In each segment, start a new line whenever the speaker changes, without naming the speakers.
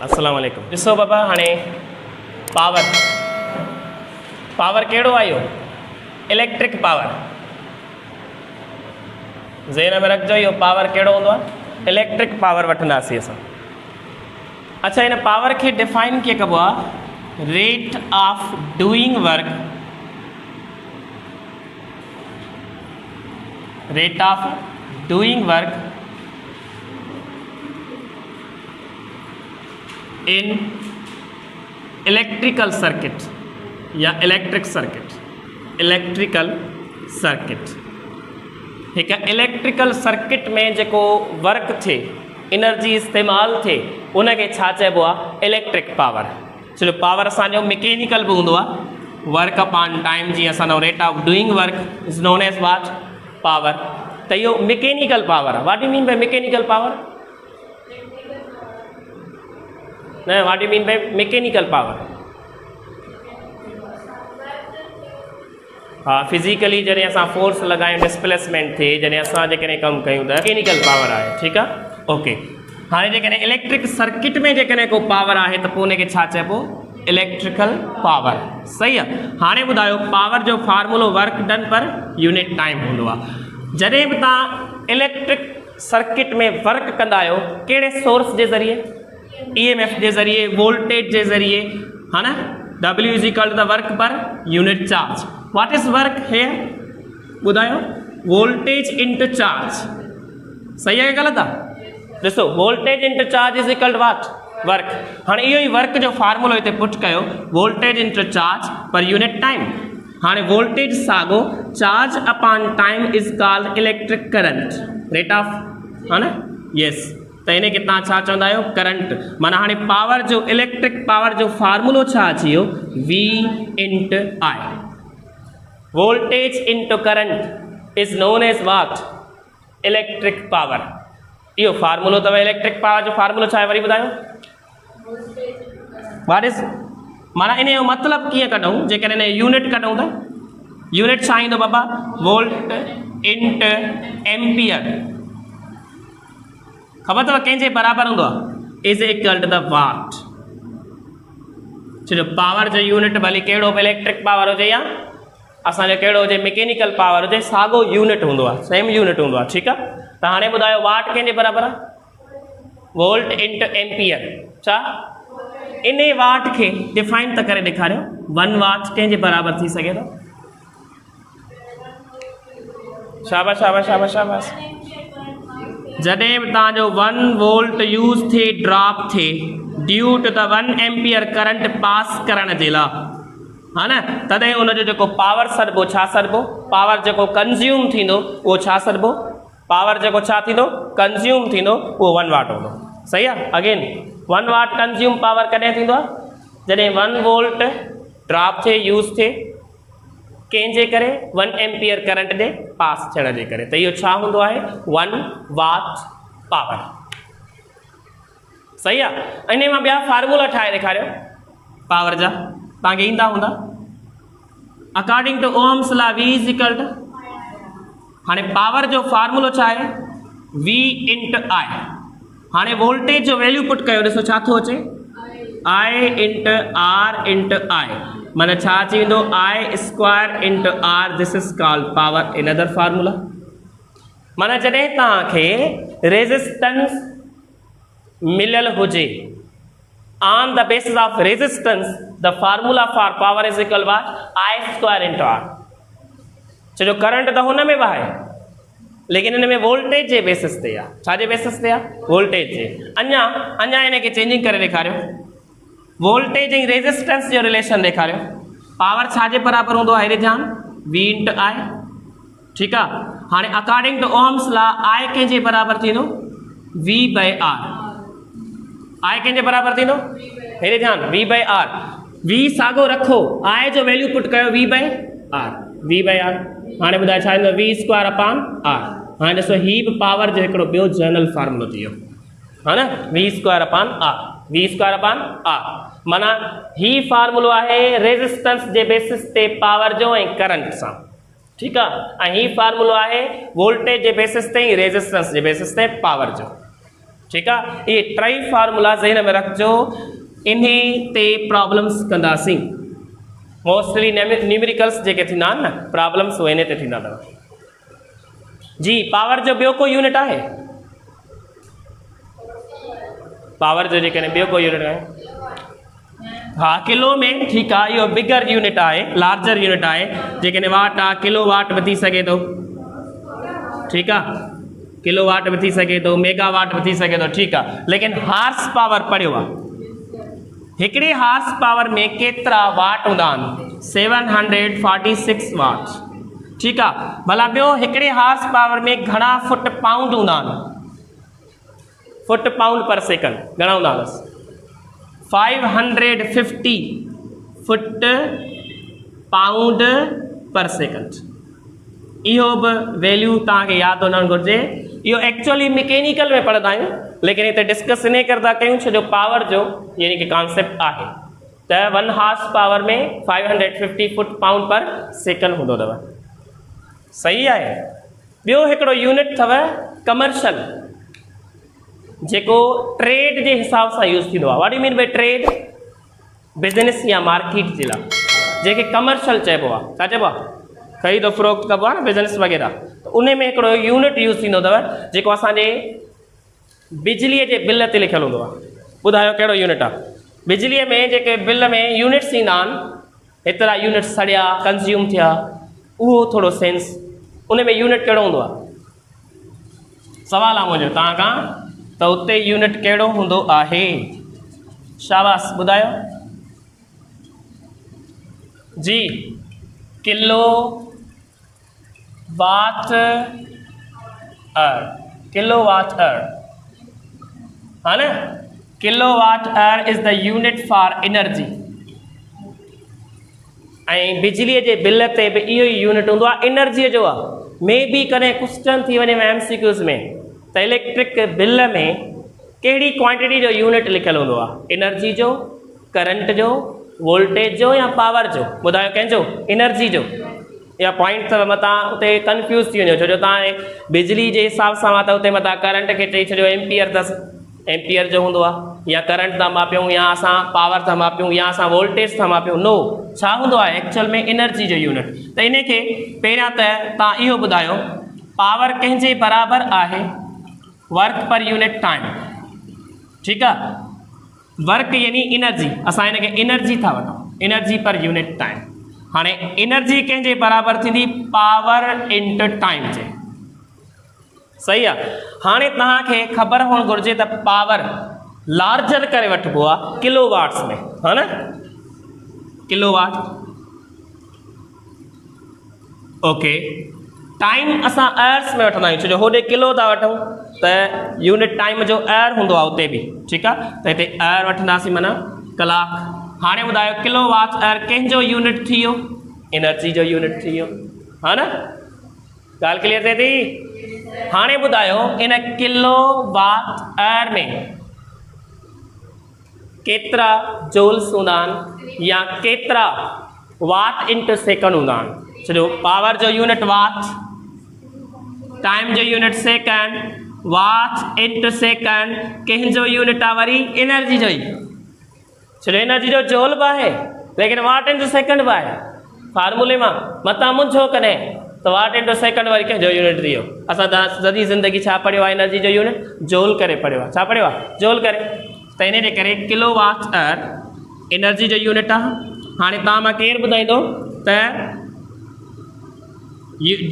अस्सलाम वालेकुम। ॾिसो बाबा हाणे पावर कहिड़ो आयो? Electric power. ज़हन में रखिजो, इहो पावर कहिड़ो हूंदो आहे? इलेक्ट्रिक पावर वठंदासीं असां। अच्छा, हिन पावर खे डिफाइन कीअं कबो आहे? Rate of doing work, rate of doing work in electrical circuit या इलेक्ट्रिक सर्किट। इलेक्ट्रिकल सर्किट हिक इलेक्ट्रिकल सर्किट में जेको वर्क थे, एनर्जी इस्तेमाल थे, उनखे छा चइबो आहे? Electric power. छो पावर असांजो मैकेनिकल बि हूंदो आहे, वर्क अपॉन टाइम, जीअं असांजो rate of doing work is known as what? Power. त इहो मैकेनिकल पावर आहे। What you mean by mechanical power? न, what you mean by mechanical power? हाँ, फिजिकली जॾहिं असां फोर्स लॻायूं, डिस्प्लेसमेंट थिए, जॾहिं असां जेकॾहिं कमु कयूं त मैकेनिकल पावर आहे। ठीकु आहे, ओके। हाणे जेकॾहिं इलेक्ट्रिक सर्किट में जेकॾहिं को पावर आहे त पोइ उनखे छा चइबो? Electrical power. सही आहे। हाणे ॿुधायो, पावर जो फार्मूलो work done per unit time हूंदो आहे। जॾहिं बि तव्हां इलेक्ट्रिक सर्किट में वर्क कंदा आहियो, कहिड़े सोर्स जे ज़रिए? EMF जे ज़रिए, वोल्टेज जे ज़रिए, हा न? W is equal to the work per unit charge. What is work here? ॿुधायो, वोल्टेज इंटू चार्ज। सही आहे कि ग़लति आहे? ॾिसो, voltage into charge is equal to what? Work. हाणे इहो ई वर्क जो फार्मूलो हिते पुट कयो, voltage into charge per unit time. हाणे वोल्टेज साॻो, charge upon time is called electric current, rate of, हा न? यस। त इनखे तव्हां छा चवंदा आहियो? करंट। माना हाणे पावर जो, इलेक्ट्रिक पावर जो फार्मूलो छा अची वियो? V into I। Voltage into current is known as what? Electric power. इहो फार्मूलो अथव इलेक्ट्रिक पावर जो। फार्मूलो छा आहे वरी ॿुधायो? वाट इज, माना इन जो मतिलबु कीअं कढूं? जेकॾहिं इन यूनिट कढूं त यूनिट छा ईंदो बाबा? Volt into ampere. ख़बर अथव कंहिंजे बराबरि हूंदो आहे? Is equal to the what. छो पावर जो यूनिट भली कहिड़ो बि इलेक्ट्रिक पावर हुजे या असांजो कहिड़ो हुजे मैकेनिकल पावर हुजे, साॻो यूनिट हूंदो आहे, सेम यूनिट हूंदो आहे। ठीकु आहे। त हाणे ॿुधायो, वाट कंहिंजे बराबरि आहे? Volt into ampere. छा? इन वाट खे डिफाइन त करे ॾेखारियो। 1 वाट कंहिंजे बराबरि थी सघे थो? शाबाश शाबाश शाबाश शाबाश। जॾहिं बि तव्हांजो 1 वोल्ट यूज़ थिए, ड्रॉप थिए, due to the 1 ampere current pass करण जे लाइ, हा न, तॾहिं उनजो जेको पावर सॾिबो, छा सॾिबो? पावर जेको कंज़्यूम थींदो उहो छा सॾिबो? पावर जेको छा थींदो? कंज़्यूम थींदो, उहो 1 वाट हूंदो। सही आहे। अगेन 1 वाट कंज़्यूम पावर कॾहिं थींदो आहे? जॾहिं 1 वोल्ट ड्रॉप थिए, यूज़ थिए, कंहिंजे करे? 1 एम्पियर करंट जे पास थियण जे करे। त इहो छा हूंदो आहे? 1 वाट पावर। सही आहे। इन मां ॿिया फार्मूला ठाहे ॾेखारियो पावर जा, तव्हांखे ईंदा हूंदा। According to Ohm's law V is equal to, हाणे पावर जो फार्मूलो छा आहे? V into I। हाणे वोल्टेज जो वैल्यू पुट कयो, ॾिसो छा थो अचे? I into R into I, माना छा अची वेंदो? I square into R। This is called power in other formula. माना जॾहिं तव्हांखे रेजिस्टेंस मिलियल हुजे, on the basis of resistance the formula for power is equal what? I square into R। छो करंट त हुन में बि आहे, लेकिन हिन में वोल्टेज जे बेसिस ते आहे। छा जे बेसिस ते आहे? वोल्टेज जे। अञा इनखे चेंजिंग करे ॾेखारियो, वोल्टेज ऐं रेजिस्टेंस जो रिलेशन ॾेखारियो। पावर छा जे बराबरि हूंदो आहे? हेॾे ध्यानु, V इंटू I। ठीकु आहे। हाणे according to Ohm's law I कंहिंजे बराबरि थींदो? V by R। I कंहिंजे बराबरि थींदो? हेॾे ध्यानु, V बाय R। V साॻो रखो, I जो वैल्यू पुट कयो V by R। V by R। हाणे ॿुधायो छा ईंदो? V square upon R। हाणे ॾिसो, ही बि पावर जो हिकिड़ो ॿियो जनरल फार्मूलो थी वियो, हा न? V square upon R। V square upon R माना ही फार्मूलो आहे रेजिस्टेंस जे बेसिस ते पावर जो ऐं करंट सां। ठीकु आहे। ऐं ही फार्मूलो आहे वोल्टेज जे बेसिस ते ऐं रेजिस्टेंस जे बेसिस ते पावर जो। ठीक है। ये टई फार्मूला ज़हन में रखो, इन्हें ते प्रॉब्लम्स कंदासीं। मोस्टली न्यूमेरिकल्स जेके थींदा आहिनि न प्रॉब्लम्स वो इन्हें ते थींदा अथव। जी पावर जो ॿियो को यूनिट आहे, पावर जो जेकॾहिं ॿियो को यूनिट आहे, हाँ किलो में, ठीकु आहे, इहो बिगर यूनिट आहे, लार्जर यूनिट आहे। जेकॾहिं वाट आहे किलो वाट बि थी सघे थो, ठीकु आहे, किलो वाट बि थी सघे थो, मेगा वाट बि थी सघे थो, ठीकु आहे। लेकिन हार्स पावर पढ़ियो आहे, हिकिड़े हार्स पावर में केतिरा वाट हूंदा आहिनि, 746 वाट, ठीकु आहे। भला ॿियो हिकिड़े हार्स पावर में घणा फुट पाउंड हूंदा आहिनि, फुट पाउंड पर सेकंड घणा हूंदा आहिनि, 550 फुट पाउंड पर सेकंड। इहो बि वैल्यू तव्हांखे यादि हुजणु घुरिजे। इहो एक्चुअली मैकेनिकल में पढ़ंदा आहियूं, लेकिन हिते डिस्कस इन करे था कयूं छो जो पावर जो यानी कि कॉन्सेप्ट आहे। त 1 हार्स पावर में 550 फुट पाउंड पर सेकंड हूंदो अथव, सही आहे। ॿियो हिकिड़ो यूनिट अथव कमर्शियल, जेको ट्रेड जे हिसाब सां यूज़ थींदो आहे। What you mean bye trade, business या मार्केट जे लाइ जेके कमर्शियल चइबो आहे, छा चइबो आहे, ख़रीदो फ़रोख्त कबो आहे न, बिज़नेस वग़ैरह। त उन में हिकिड़ो यूनिट यूज़ थींदो अथव जेको असांजे बिजलीअ जे बिल ते लिखियलु हूंदो आहे। ॿुधायो कहिड़ो यूनिट आहे? बिजलीअ में जेके बिल में यूनिट्स ईंदा आहिनि, हेतिरा यूनिट सड़िया कंज़्यूम थिया, उहो थोरो सेंस उन में यूनिट कहिड़ो हूंदो आहे? सवाल आहे मुंहिंजो तव्हां खां, त उते यूनिट कहिड़ो हूंदो आहे? शाबाश ॿुधायो जी। Kilowatt hour, kilowatt hour, हाँ न, kilowatt hour is the unit for energy. ऐं बिजलीअ जे बिल ते बि इहो ई यूनिट हूंदो आहे, एनर्जीअ जो आहे। मे बि कॾहिं क्वेश्चन थी वञे MCQs में त इलेक्ट्रिक बिल में कहिड़ी क्वांटिटी जो यूनिट लिखियलु हूंदो आहे, एनर्जी जो, करंट जो, वोल्टेज जो या पावर जो? ॿुधायो कंहिंजो? एनर्जी जो। या पॉइंट अथव मथां उते कंफ्यूज़ थी वञो छो जो तव्हां बिजली जे हिसाब सां त उते मथां करंट खे चई छॾियो एम्पियर अथसि, एम्पियर जो हूंदो आहे, या करंट था मापियूं, या असां पावर था मापियूं, या असां वोल्टेज था मापियूं। नो, छा हूंदो आहे एक्चुअल में? एनर्जी जो यूनिट। त इन खे पहिरियां त तव्हां इहो ॿुधायो पावर कंहिंजे बराबरि आहे? वर्क पर यूनिट टाइम, ठीकु आहे। वर्क यानी एनर्जी, असां हिन खे एनर्जी था वठूं, एनर्जी पर यूनिट टाइम। हाणे एनर्जी कंहिंजे बराबरि थींदी? पावर इंटू टाइम जे, सही आहे। हाणे तव्हांखे ख़बर हुअणु घुरिजे त पावर लार्जर करे वठिबो आहे किलो वाट्स में, हा न, किलो वाट। ओके, टाइम असां अर्स में वठंदा आहियूं छो जो होॾे किलो था वठूं, त यूनिट टाइम जो एर हूंदो आहे उते बि, ठीकु आहे। त हिते एर वठंदासीं माना कलाक। हाणे ॿुधायो किलो वाट एर कंहिंजो यूनिट थी वियो? एनर्जी जो यूनिट थी वियो, हा न, ॻाल्हि क्लियर थिए थी? हाणे ॿुधायो इन किलो वाट एर में केतिरा जोल्स हूंदा आहिनि या केतिरा वाट इंटू सेकंड हूंदा आहिनि? छो जो पावर जो यूनिट वाट, टाइम जो यूनिट सेकंड, वाट इंटू सेकंड कंहिंजो यूनिट आहे वरी? एनर्जी जो ई, छो जो एनर्जी जो जोल बि आहे लेकिन वाट इंटू सेकंड बि आहे। फार्मूले मां मथां मुंझो कॾहिं त वाट इंटू सेकंड वरी कंहिंजो यूनिट थी वियो। असां त सॼी ज़िंदगी छा पढ़ियो आहे? एनर्जी जो यूनिट जोल करे पढ़ियो आहे। छा पढ़ियो आहे? जोल करे। त इन जे करे किलो वाट आवर एनर्जी जो यूनिट आहे। हाणे तव्हां मां केरु ॿुधाईंदो त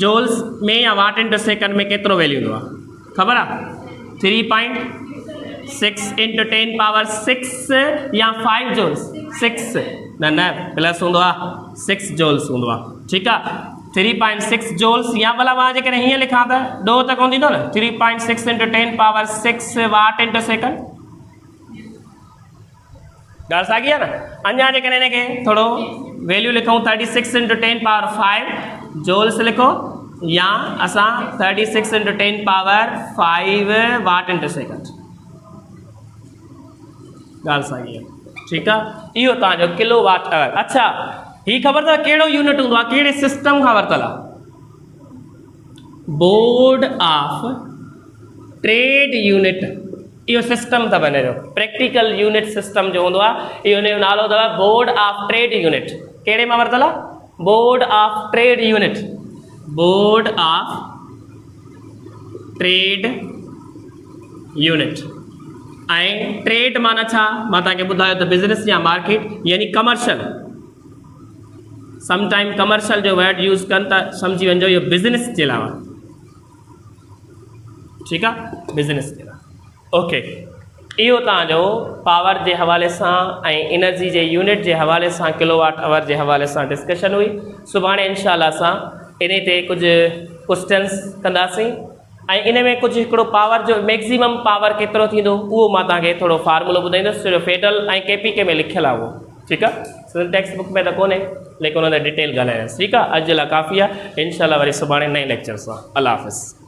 जोल्स में या वाट इंटू सेकंड में केतिरो वैल्यू हूंदो आहे? ख़बर आहे? 3.6 इंटू 10 पावर 6 या 5 जोल्स? 6 न प्लस हूंदो आहे, 6 जोल्स हूंदो आहे, ठीकु आहे। 3.6 जोल्स, या भला मां जेकॾहिं हीअं लिखां त ॾोह त कोन थींदो न? 3.6 इंटू 10 पावर 6 वाट इंटू सेकंड। ॻाल्हि साॻी आहे न? अञा जेकॾहिं हिन खे थोरो वैल्यू लिखूं 36 इंटू 10 पावर 5 जोल्स लिखो, या असां 36 इंटू 10 पावर 5 वाट इंटू सेकंड। ॻाल्हि साॻी आहे, ठीकु आहे। इहो तव्हांजो किलो वाट आवर। अच्छा, हीअ ख़बर अथव कहिड़ो यूनिट हूंदो आहे? कहिड़े सिस्टम खां वरितल आहे? बोर्ड ऑफ ट्रेड यूनिट इहो सिस्टम अथव हिन जो प्रैक्टिकल यूनिट सिस्टम जो हूंदो आहे, इहो हिन जो नालो अथव बोर्ड ऑफ ट्रेड यूनिट। कहिड़े में वरितल आहे? Board of trade unit. Board of trade unit. ऐं ट्रेड माना छा? मां तव्हांखे ॿुधायो त बिज़नेस या मार्केट यानी कमर्शियल। समटाइम कमर्शियल जो वर्ड यूज़ कनि त सम्झी वञिजो इहो बिज़नेस जे लाइ, ठीकु आहे, बिज़नेस जे लाइ। ओके, इहो तव्हांजो पावर जे हवाले सां ऐं एनर्जी जे यूनिट जे हवाले सां किलोवाट आवर जे हवाले सां डिस्कशन हुई। सुभाणे इंशाअल्लाह असां इन ते कुझु क्वेश्चन्स कंदासीं ऐं इन में कुझु हिकिड़ो पावर जो मैक्सिमम पावर केतिरो थींदो उहो मां तव्हांखे थोरो फार्मूलो ॿुधाईंदुसि। सिर्फ़ु फेडरल ऐं केपीके में लिखियलु आहे उहो, ठीकु आहे, टेक्स्ट बुक में त कोन्हे लेकिन उन ते डिटेल ॻाल्हायांसि। ठीकु आहे, अॼु जे लाइ काफ़ी आहे। इंशाअल्लाह वरी सुभाणे नए लेक्चर सां। अल्लाह हाफ़िज़।